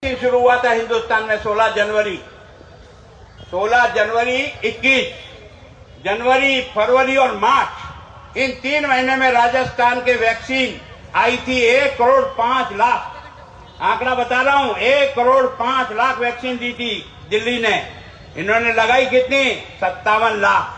शुरू हुआ था हिंदुस्तान में 16 जनवरी 21 जनवरी, फरवरी और मार्च, इन 3 महीने में राजस्थान के वैक्सीन आई थी 1 करोड़ 5 लाख। आंकड़ा बता रहा हूं, 1 करोड़ 5 लाख वैक्सीन दी थी दिल्ली ने। इन्होंने लगाई कितनी? 57 लाख।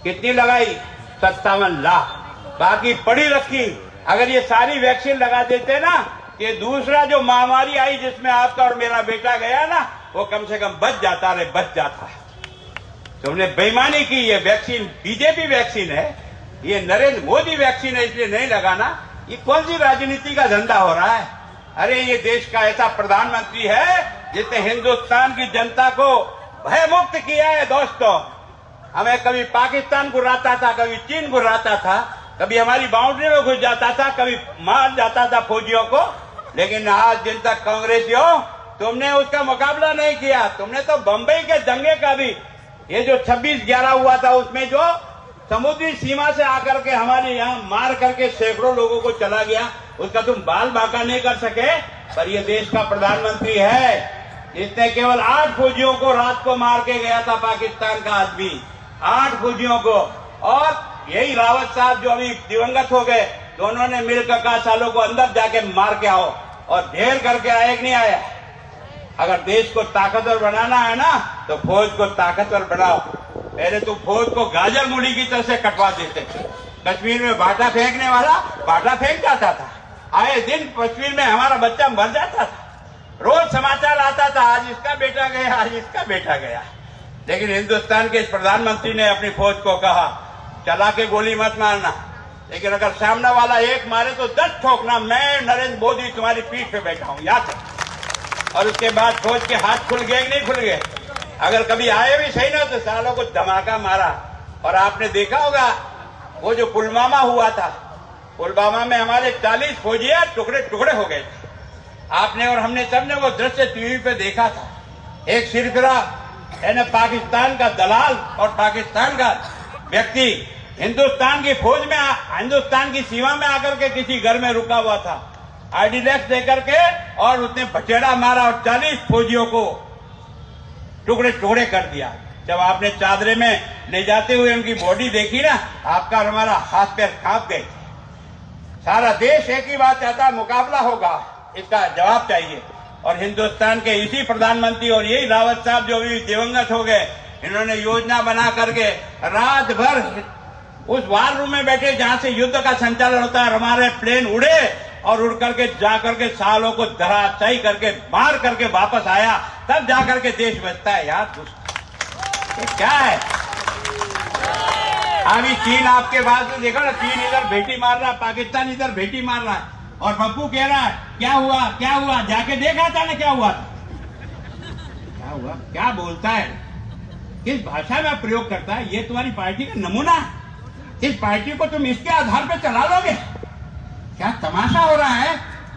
कितनी लगाई? 57 लाख। बाकी पड़ी रखी। अगर ये सारी वैक्सीन लगा देते ना, ये दूसरा जो महामारी आई जिसमें आपका और मेरा बेटा गया ना, वो कम से कम बच जाता तुमने बेईमानी की। ये वैक्सीन बीजेपी वैक्सीन है, ये नरेंद्र मोदी वैक्सीन है, इसलिए नहीं लगाना। ये कौन सी राजनीति का धंधा हो रहा है? अरे ये देश का ऐसा प्रधानमंत्री है जिसने हिंदुस्तान की जनता को भयमुक्त किया है। दोस्तों, हमें कभी पाकिस्तान गुर्राता था, कभी चीन गुर्राता था, कभी हमारी बाउंड्री में घुस जाता था, कभी मार जाता था फौजियों को। लेकिन आज दिन तक कांग्रेसियों, तुमने उसका मुकाबला नहीं किया। तुमने तो बंबई के दंगे का भी, ये जो 26/11 हुआ था, उसमें जो समुद्री सीमा से आकर के हमारे यहाँ मार करके सैकड़ों लोगों को चला गया, उसका तुम बाल बांका नहीं कर सके। पर ये देश का प्रधानमंत्री है, इसने केवल 8 फौजियों को रात को मार के गया था, पाकिस्तान का आदमी, 8 फौजियों को। और यही रावत साहब जो अभी दिवंगत हो गए, दोनों ने मिलकर कहा सालों को अंदर जाके मार के आओ, और ढेर करके आए कि नहीं आया। अगर देश को ताकतवर बनाना है ना, तो फौज को ताकतवर बनाओ। पहले तो फौज को गाजर मूली की तरह से कटवा देते थे। कश्मीर में बाटा फेंकने वाला बाटा फेंक जाता था। आए दिन कश्मीर में हमारा बच्चा मर जाता था। रोज समाचार आता था, आज इसका बेटा गया, आज इसका बेटा गया। लेकिन हिंदुस्तान के इस प्रधानमंत्री ने अपनी फौज को कहा, चला के गोली मत मारना, लेकिन अगर सामने वाला एक मारे तो 10 ठोकना। मैं नरेंद्र मोदी तुम्हारी पीठ पे बैठा हूं, याद है। और उसके बाद फौज के हाथ खुल गए कि नहीं खुल गए? अगर कभी आए भी सही ना, तो सालों को धमाका मारा। और आपने देखा होगा वो जो पुलवामा हुआ था, पुलवामा में हमारे 40 फौजिया टुकड़े टुकड़े हो गए थे। आपने और हमने सबने वो दृश्य टीवी पे देखा था। एक सिरफिरा यानी पाकिस्तान का दलाल और पाकिस्तान का व्यक्ति हिंदुस्तान की फौज में, हिंदुस्तान की सीमा में आकर के किसी घर में रुका हुआ था, आईडी लैक्स देकर के, और उसने बचेड़ा मारा और 40 फौजियों को टुकड़े टुकड़े कर दिया। जब आपने चादरे में ले जाते हुए उनकी बॉडी देखी ना, आपका और हमारा हाथ पैर कांप गए। सारा देश एक ही बात चाहता, मुकाबला होगा, इसका जवाब चाहिए। और हिंदुस्तान के इसी प्रधानमंत्री और यही रावत साहब जो भी दिवंगत हो गए, इन्होंने योजना बना करके रात भर उस वार रूम में बैठे जहां से युद्ध का संचालन होता है, हमारे प्लेन उड़े और उड़ करके जाकर के सालों को धराशायी करके मार करके वापस आया, तब जाकर के देश बचता है। यार ये क्या है? अभी चीन आपके बाद में देखो ना, चीन इधर भेटी मार रहा है, पाकिस्तान इधर भेटी मार रहा है, और पप्पू कह रहा है क्या हुआ क्या हुआ, जाके देखा था ना क्या हुआ था, क्या हुआ, क्या बोलता है, किस भाषा में प्रयोग करता है। ये तुम्हारी पार्टी का नमूना है। इस पार्टी को तुम इसके आधार पर चला लोगे? क्या तमाशा हो रहा है?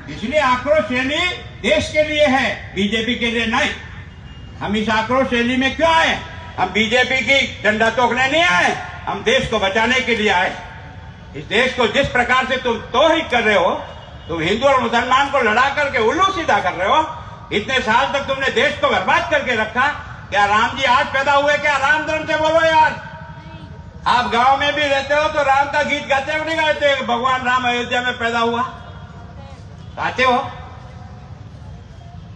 इसलिए आक्रोश रैली देश के लिए है, बीजेपी के लिए नहीं। हम इस आक्रोश रैली में क्यों आए? हम बीजेपी की डंडा तोड़ने नहीं आए, हम देश को बचाने के लिए आए। इस देश को जिस प्रकार से तुम तोहिद कर रहे हो, तुम हिंदू और मुसलमान को लड़ा करके उल्लू सीधा कर रहे हो। इतने साल तक तुमने देश को बर्बाद करके रखा। क्या राम जी आज पैदा हुए? क्या राम धर्म से बोलो यार। आप गांव में भी रहते हो तो राम का गीत गाते हो नहीं गाते? भगवान राम अयोध्या में पैदा हुआ, गाते हो?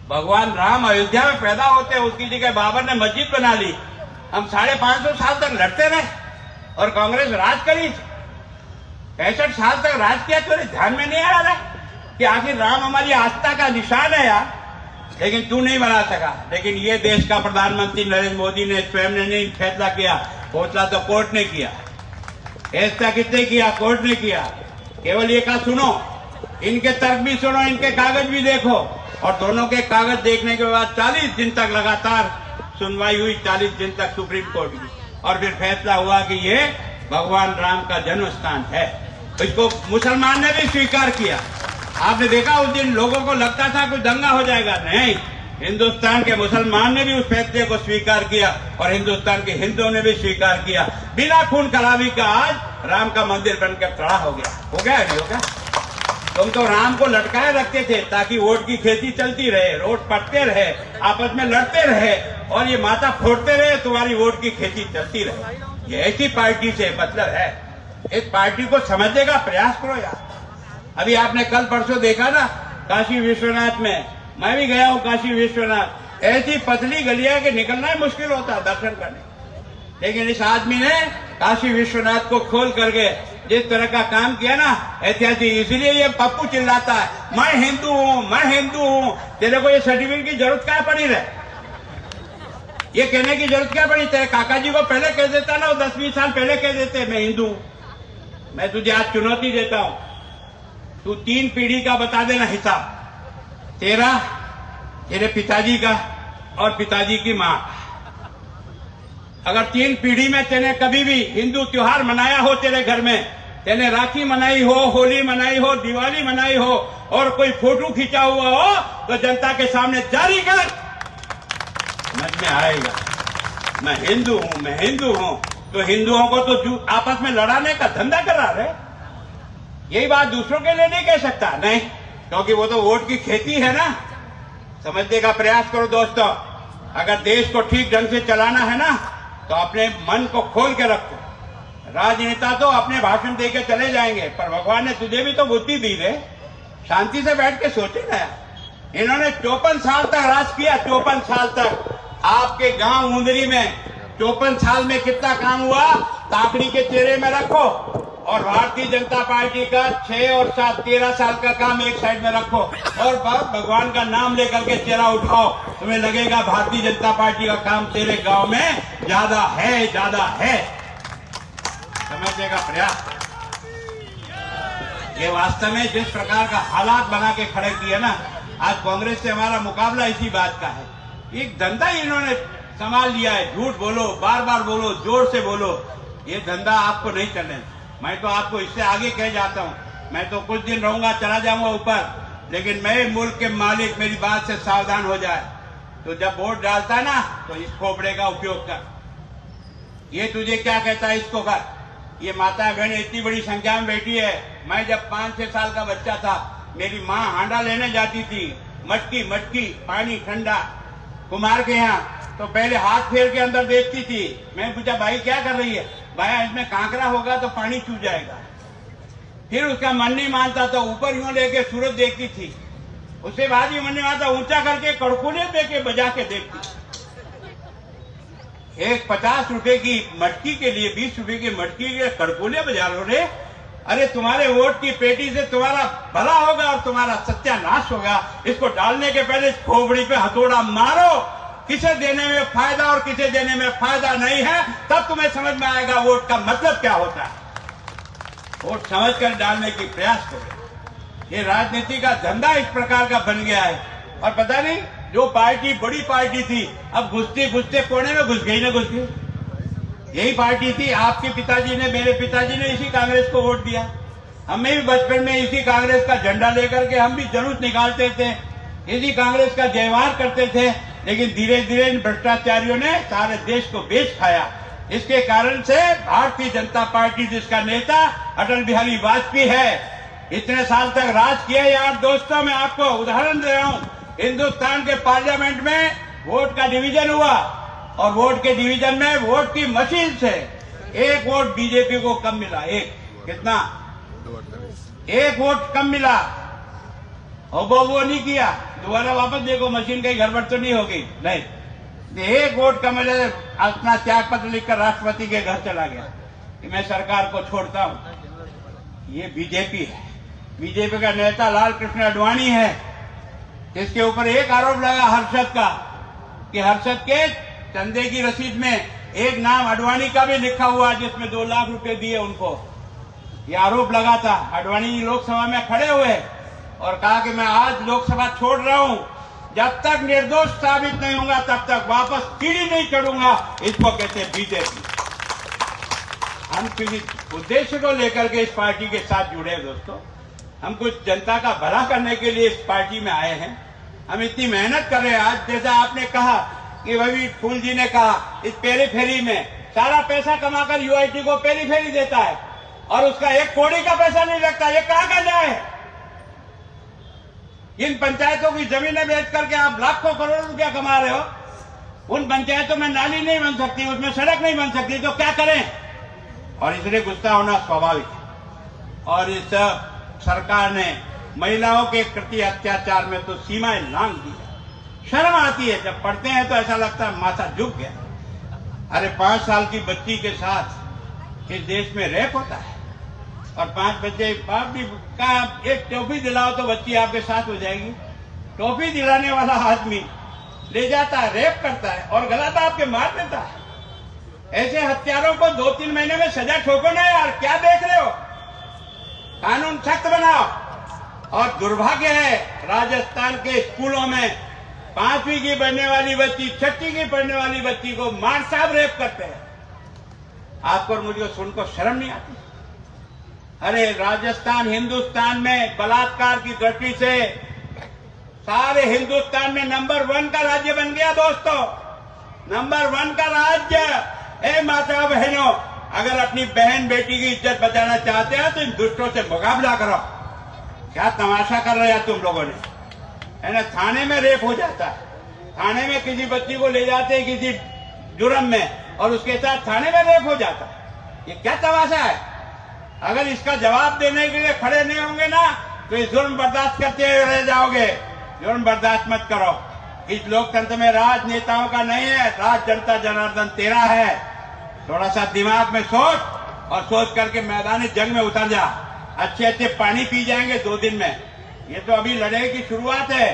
भगवान राम अयोध्या में पैदा होते, उसकी जगह बाबर ने मस्जिद बना ली। हम 550 साल तक लड़ते रहे और कांग्रेस राज करी। 65 साल तक राज किया, तो ध्यान में नहीं आ रहा कि आखिर राम हमारी आस्था का निशान है यार। लेकिन तू नहीं बना सका। लेकिन ये देश का प्रधानमंत्री नरेंद्र मोदी ने स्वयं ने नहीं फैसला किया, फैसला तो कोर्ट ने किया। फैसला किसने किया? कोर्ट ने किया। केवल ये कहा सुनो, इनके तर्क भी सुनो, इनके कागज भी देखो। और दोनों के कागज देखने के बाद 40 दिन तक लगातार सुनवाई हुई, 40 दिन तक सुप्रीम कोर्ट की, और फिर फैसला हुआ कि ये भगवान राम का जन्म स्थान है। इसको मुसलमान ने भी स्वीकार किया। आपने देखा उस दिन लोगों को लगता था कोई दंगा हो जाएगा, नहीं, हिंदुस्तान के मुसलमान ने भी उस फैसले को स्वीकार किया और हिंदुस्तान के हिंदुओं ने भी स्वीकार किया। बिना खून खराबी का आज राम का मंदिर बनकर खड़ा हो गया। हो गया अभी? हो गया। तुम तो राम को लटकाए रखते थे ताकि वोट की खेती चलती रहे, वोट पड़ते रहे, आपस में लड़ते रहे और ये माथा फोड़ते रहे, तुम्हारी वोट की खेती चलती रहे। ये ऐसी पार्टी से मतलब है। इस पार्टी को समझने का प्रयास करो यार। अभी आपने कल परसों देखा ना काशी विश्वनाथ में, मैं भी गया हूं काशी विश्वनाथ। ऐसी पतली गलियां के निकलना ही मुश्किल होता है दर्शन करने, लेकिन इस आदमी ने काशी विश्वनाथ को खोल करके जिस तरह का काम किया ना ऐतिहासिक। इसलिए ये पप्पू चिल्लाता है मैं हिंदू हूं, मैं हिंदू हूं। तेरे को ये सर्टिफिकेट की जरूरत क्या पड़ी रहे, ये कहने की जरूरत क्या पड़ी? तेरे काका जी को पहले कह देता ना, वो 10-20 साल पहले कह देते मैं हिंदू हूं। मैं तुझे आज चुनौती देता हूं, तू 3 पीढ़ी का बता देना हिसाब, तेरा, तेरे पिताजी का और पिताजी की मां। अगर 3 पीढ़ी में तेने कभी भी हिंदू त्योहार मनाया हो, तेरे घर में तेने राखी मनाई हो, होली मनाई हो, दिवाली मनाई हो और कोई फोटो खींचा हुआ हो, तो जनता के सामने जारी कर, समझ में आएगा मैं हिंदू हूं, मैं हिंदू हूं। तो हिंदुओं को तो आपस में लड़ाने का धंधा कर रहा है। यही बात दूसरों के लिए नहीं कह सकता, नहीं, क्योंकि वो तो वोट की खेती है ना। समझने का प्रयास करो दोस्तों। अगर देश को ठीक ढंग से चलाना है ना तो अपने मन को खोल के रखो। राजनेता तो अपने भाषण देके चले जाएंगे, पर भगवान ने तुझे भी तो बुद्धि दी रे, शांति से बैठ के सोचे ना। इन्होंने 54 साल तक राज किया, 54 साल तक। आपके गांव मुंदरी में 54 साल में कितना काम हुआ, ताकड़ी के चेहरे में रखो, और भारतीय जनता पार्टी का 6 और 7 13 साल का काम एक साइड में रखो, और भगवान का नाम लेकर के चेहरा उठाओ। तुम्हें लगेगा भारतीय जनता पार्टी का काम तेरे गांव में ज्यादा है, ज्यादा है। समझने का प्रयास। ये वास्तव में जिस प्रकार का हालात बना के खड़े किए ना, आज कांग्रेस से हमारा मुकाबला इसी बात का है। एक धंधा इन्होंने संभाल लिया है, झूठ बोलो, बार बार बोलो, जोर से बोलो। ये धंधा आपको नहीं चलने। मैं तो आपको इससे आगे कह जाता हूं, मैं तो कुछ दिन रहूंगा, चला जाऊंगा ऊपर, लेकिन मैं मुल्क के मालिक मेरी बात से सावधान हो जाए। तो जब वोट डालता है ना तो इस खोपड़े का उपयोग कर। ये तुझे क्या कहता है, इसको कर। ये माता बहन इतनी बड़ी संख्या में बैठी है। मैं जब 5-6 साल का बच्चा था, मेरी माँ हांडा लेने जाती थी, मटकी मटकी पानी ठंडा कुमार के यहाँ, तो पहले हाथ फेर के अंदर देखती थी। मैं पूछा भाई क्या कर रही है? भाई इसमें कांकरा होगा तो पानी चू जाएगा। फिर उसका मन नहीं मानता तो ऊपर यूं लेके सूरज देखती थी। उसके बाद ही मन नहीं मानता, ऊंचा करके कड़कुले देके बजा के देखती। एक 50 रुपए की मटकी के लिए 20 रुपए की मटकी के कड़कुले बजा लो रे। अरे तुम्हारे वोट की पेटी से तुम्हारा भला होगा और तुम्हारा सत्यानाश होगा। इसको डालने के पहले इस खोपड़ी पे हथौड़ा मारो। किसे देने में फायदा और किसे देने में फायदा नहीं है, तब तुम्हें समझ में आएगा वोट का मतलब क्या होता है। वोट समझ कर डालने की प्रयास करो। ये राजनीति का धंधा इस प्रकार का बन गया है। और पता नहीं, जो पार्टी बड़ी पार्टी थी, अब घुसते घुसते कोने में घुस गई ना, घुस गई। यही पार्टी थी, आपके पिताजी ने, मेरे पिताजी ने इसी कांग्रेस को वोट दिया। हमें भी बचपन में इसी कांग्रेस का झंडा लेकर के हम भी जुलूस निकालते थे, इसी कांग्रेस का जयवार करते थे। लेकिन धीरे धीरे इन भ्रष्टाचारियों ने सारे देश को बेच खाया। इसके कारण से भारतीय जनता पार्टी, जिसका नेता अटल बिहारी वाजपेयी है, इतने साल तक राज किया। यार दोस्तों, मैं आपको उदाहरण दे रहा हूं। हिंदुस्तान के पार्लियामेंट में वोट का डिवीजन हुआ, और वोट के डिवीजन में वोट की मशीन से 1 वोट बीजेपी को कम मिला। एक कितना? 1 वोट कम मिला। और वो नहीं किया, दोबारा वापस देखो मशीन कहीं गड़बड़ तो नहीं होगी, नहीं। 1 वोट कम मिला, अपना त्याग पत्र लिखकर राष्ट्रपति के घर चला गया कि मैं सरकार को छोड़ता हूं। ये बीजेपी है। बीजेपी का नेता लाल कृष्ण आडवाणी है, जिसके ऊपर एक आरोप लगा हर्षद का, कि हर्षद के चंदे की रसीद में एक नाम आडवाणी का भी लिखा हुआ, जिसमें 2 लाख रुपए दिए उनको। ये आरोप लगा था। आडवाणी लोकसभा में खड़े हुए और कहा कि मैं आज लोकसभा छोड़ रहा हूं, जब तक निर्दोष साबित नहीं होगा तब तक वापस सीढ़ी नहीं चढ़ूंगा। इसको कहते हैं बीजेपी। हम किसी उद्देश्य को लेकर के इस पार्टी के साथ जुड़े हैं दोस्तों। हम कुछ जनता का भला करने के लिए इस पार्टी में आए हैं। हम इतनी मेहनत कर रहे हैं। आज जैसा आपने कहा कि रवि फूल जी ने कहा, इस पेरीफेरी में सारा पैसा कमाकर यूआईटी को पेरीफेरी देता है और उसका 1 कौड़ी का पैसा नहीं लगता। ये कहाँ का न्याय है? इन पंचायतों की जमीनें बेच करके आप लाखों करोड़ों रुपया कमा रहे हो। उन पंचायतों में नाली नहीं बन सकती, उसमें सड़क नहीं बन सकती, तो क्या करें? और इसलिए गुस्सा होना स्वाभाविक है। और इस सरकार ने महिलाओं के प्रति अत्याचार में तो सीमाएं लांघ दी है। शर्म आती है, जब पढ़ते हैं तो ऐसा लगता है माथा झुक गया। अरे 5 साल की बच्ची के साथ इस देश में रेप होता है, और 5 बच्चे बाप भी का एक टॉफी दिलाओ तो बच्ची आपके साथ हो जाएगी। टॉफी दिलाने वाला आदमी ले जाता है, रेप करता है और गला दाब के मार देता है। ऐसे हत्यारों को 2-3 महीने में सजा ठोको ना यार, क्या देख रहे हो? कानून सख्त बनाओ। और दुर्भाग्य है, राजस्थान के स्कूलों में 5वीं की पढ़ने वाली बच्ची, 6ठी की पढ़ने वाली बच्ची को मार साहब रेप करते हैं। आपको और मुझे सुनकर शर्म नहीं आती? अरे राजस्थान हिंदुस्तान में बलात्कार की दृष्टि से सारे हिंदुस्तान में नंबर 1 का राज्य बन गया दोस्तों, नंबर 1 का राज्य। ए माता बहनों, अगर अपनी बहन बेटी की इज्जत बचाना चाहते हो तो इन दुष्टों से मुकाबला करो। क्या तमाशा कर रहे हैं तुम लोगों ने? है ना, थाने में रेप हो जाता है, थाने में किसी बच्ची को ले जाते हैं किसी जुर्म में और उसके साथ थाने में रेप हो जाता है। ये क्या तमाशा है? अगर इसका जवाब देने के लिए खड़े नहीं होंगे ना तो इस जुर्म बर्दाश्त करते हुए रह जाओगे। जुर्म बर्दाश्त मत करो। इस लोकतंत्र में राज नेताओं का नहीं है, राज जनता जनार्दन तेरा है। थोड़ा सा दिमाग में सोच और सोच करके मैदानी जंग में उतर जा। अच्छे अच्छे पानी पी जाएंगे 2 दिन में। ये तो अभी लड़ाई की शुरुआत है,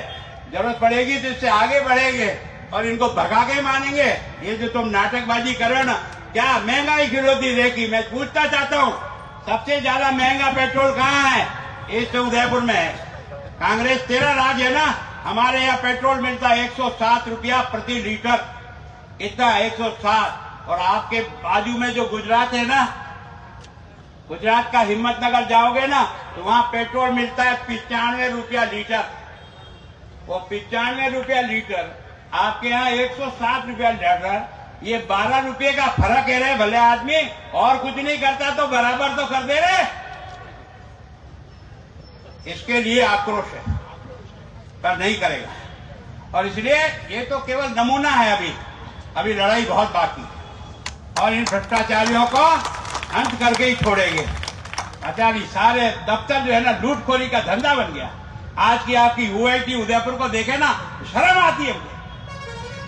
जरूरत पड़ेगी तो इससे आगे बढ़ेंगे और इनको भगा के मानेंगे। ये जो तुम नाटकबाजी कर रहे हो ना, क्या महंगाई गिरोधी रहेगी? मैं पूछना चाहता हूँ, सबसे ज्यादा महंगा पेट्रोल कहाँ है? इस उदयपुर में है। कांग्रेस तेरा राज है ना। हमारे यहाँ पेट्रोल मिलता है 107 रुपया प्रति लीटर, इतना 107। और आपके बाजू में जो गुजरात है ना, गुजरात का हिम्मतनगर जाओगे ना तो वहां पेट्रोल मिलता है 95 रुपया लीटर। वो 95 रुपया लीटर, आपके यहाँ 107 रुपया लीटर। ये 12 रुपये का फर्क है रे भले आदमी, और कुछ नहीं करता तो बराबर तो कर दे रहे। इसके लिए आक्रोश है, पर नहीं करेगा। और इसलिए ये तो केवल नमूना है, अभी लड़ाई बहुत बाकी है और इन भ्रष्टाचारियों को अंत करके ही छोड़ेंगे। आचार्य सारे दफ्तर जो है ना, लूटखोरी का धंधा बन गया। आज की आपकी यूआईटी उदयपुर को देखे ना, शर्म आती है मुझे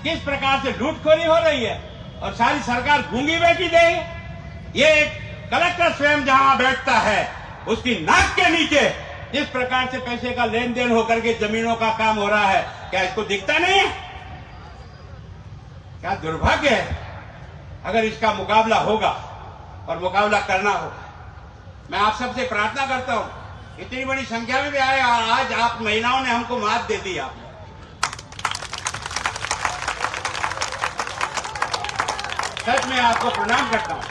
किस प्रकार से लूटखोरी हो रही है। और सारी सरकार गूंगी बैठी देगी। ये कलेक्टर स्वयं जहां बैठता है उसकी नाक के नीचे जिस प्रकार से पैसे का लेन देन होकर के जमीनों का काम हो रहा है, क्या इसको दिखता नहीं है? क्या दुर्भाग्य है। अगर इसका मुकाबला होगा और मुकाबला करना होगा, मैं आप सबसे प्रार्थना करता हूं, इतनी बड़ी संख्या में भी आए और आज आप महिलाओं ने हमको मात दे दी। आपने सच में आपको प्रणाम करता हूं,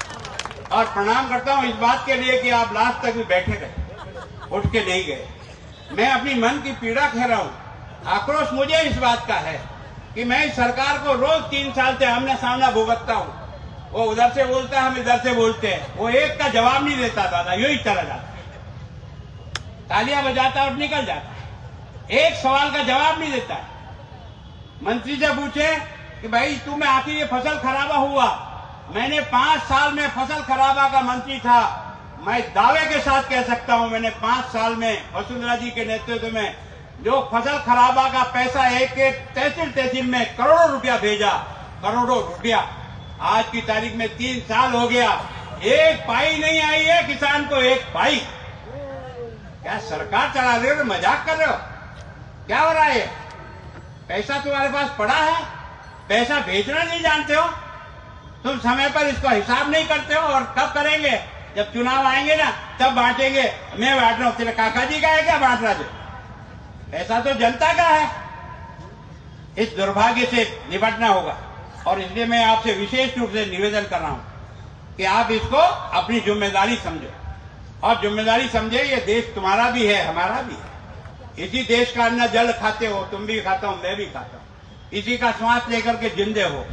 और प्रणाम करता हूं इस बात के लिए कि आप लास्ट तक भी बैठे रहे, उठ के नहीं गए। मैं अपनी मन की पीड़ा कह रहा हूं। आक्रोश मुझे इस बात का है कि मैं इस सरकार को रोज 3 साल से आमने सामना भुगतता हूं। वो उधर से बोलता है, हम इधर से बोलते हैं। वो एक का जवाब नहीं देता दादा, यू ही चला जाता है, तालियां बजाता और निकल जाता है। एक सवाल का जवाब नहीं देता है। मंत्री से पूछे कि भाई तुम्हें आखिर ये फसल खराबा हुआ। मैंने 5 साल में फसल खराबा का मंत्री था, मैं दावे के साथ कह सकता हूं, मैंने 5 साल में वसुंधरा जी के नेतृत्व में जो फसल खराबा का पैसा एक एक तहसील में करोड़ों रुपया भेजा, करोड़ों रुपया। आज की तारीख में 3 साल हो गया, एक पाई नहीं आई है किसान को, एक पाई। क्या सरकार चला रहे हो? मजाक कर रहे हो? क्या हो रहा है? पैसा तुम्हारे पास पड़ा है, पैसा भेजना नहीं जानते हो तुम, समय पर इसको हिसाब नहीं करते हो। और कब करेंगे? जब चुनाव आएंगे ना तब बांटेंगे। मैं बांट रहा हूं, तेरे काका जी का है क्या बांट रहा? पैसा तो जनता का है। इस दुर्भाग्य से निपटना होगा और इसलिए मैं आपसे विशेष रूप से निवेदन कर रहा हूं कि आप इसको अपनी जिम्मेदारी समझो। और जिम्मेदारी समझे, ये देश तुम्हारा भी है, हमारा भी है। इसी देश का अन्न जल खाते हो, तुम भी खाता हूं, मैं भी खाता हूं। इसी का श्वास लेकर के जिंदे हो,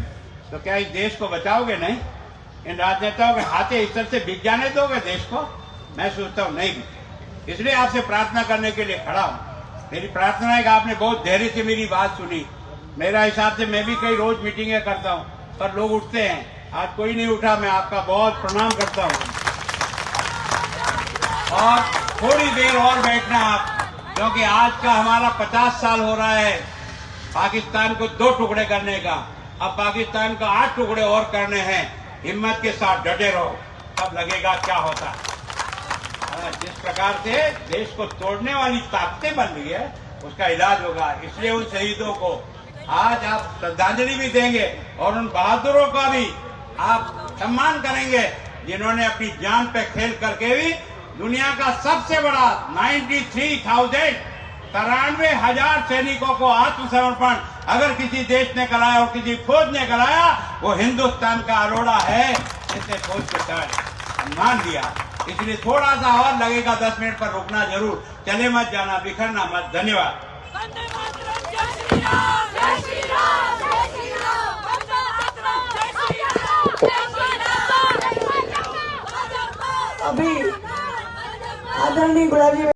तो क्या इस देश को बचाओगे? नहीं। इन राजनेताओं के हाथे इस तरह से बिक जाने दोगे देश को? मैं सोचता हूं नहीं बिके। इसलिए आपसे प्रार्थना करने के लिए खड़ा हूं मेरी प्रार्थना है कि आपने बहुत धैर्य से मेरी बात सुनी। मेरा हिसाब से मैं भी कई रोज मीटिंगें करता हूं, पर लोग उठते हैं, आज कोई नहीं उठा। मैं आपका बहुत प्रणाम करता हूं। और थोड़ी देर और बैठना आप, क्योंकि आज का हमारा 50 साल हो रहा है पाकिस्तान को 2 टुकड़े करने का। अब पाकिस्तान को 8 टुकड़े और करने हैं। हिम्मत के साथ डटे रहो, तब लगेगा क्या होता है। जिस प्रकार से देश को तोड़ने वाली ताकतें बन रही है, उसका इलाज होगा। इसलिए उन शहीदों को आज आप श्रद्धांजलि भी देंगे और उन बहादुरों का भी आप सम्मान करेंगे, जिन्होंने अपनी जान पे खेल करके भी दुनिया का सबसे बड़ा 93,000 सैनिकों को आत्मसमर्पण अगर किसी देश ने कराया और किसी फौज ने कराया, वो हिंदुस्तान का अरोड़ा है। इसने फौज के सम्मान दिया। इसलिए थोड़ा सा और लगेगा, 10 मिनट पर रुकना जरूर। चले मत जाना, बिखरना मत। धन्यवाद। अभी आदरणीय गुलाबी